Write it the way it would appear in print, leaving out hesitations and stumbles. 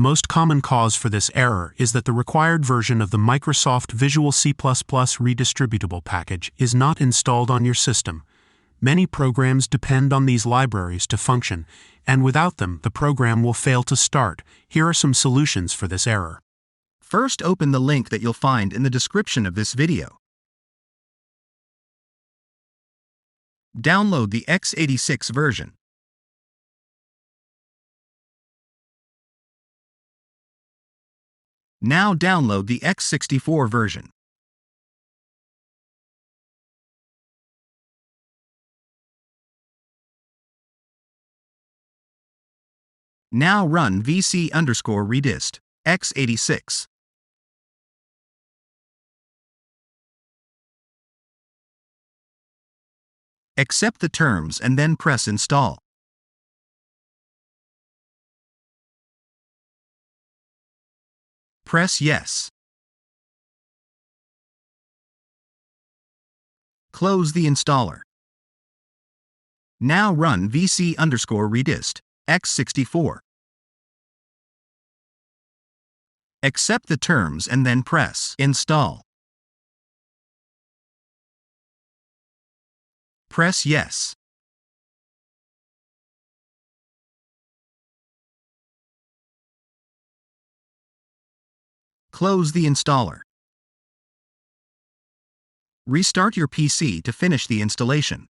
most common cause for this error is that the required version of the Microsoft Visual C++ Redistributable package is not installed on your system. Many programs depend on these libraries to function, and without them, the program will fail to start. Here are some solutions for this error. First, open the link that you'll find in the description of this video. Download the x86 version. Now download the x64 version. Now run vc_redist x86. Accept the terms and then press install. Press yes. Close the installer. Now run vc_redist x64. Accept the terms and then press install. Press yes. Close the installer. Restart your PC to finish the installation.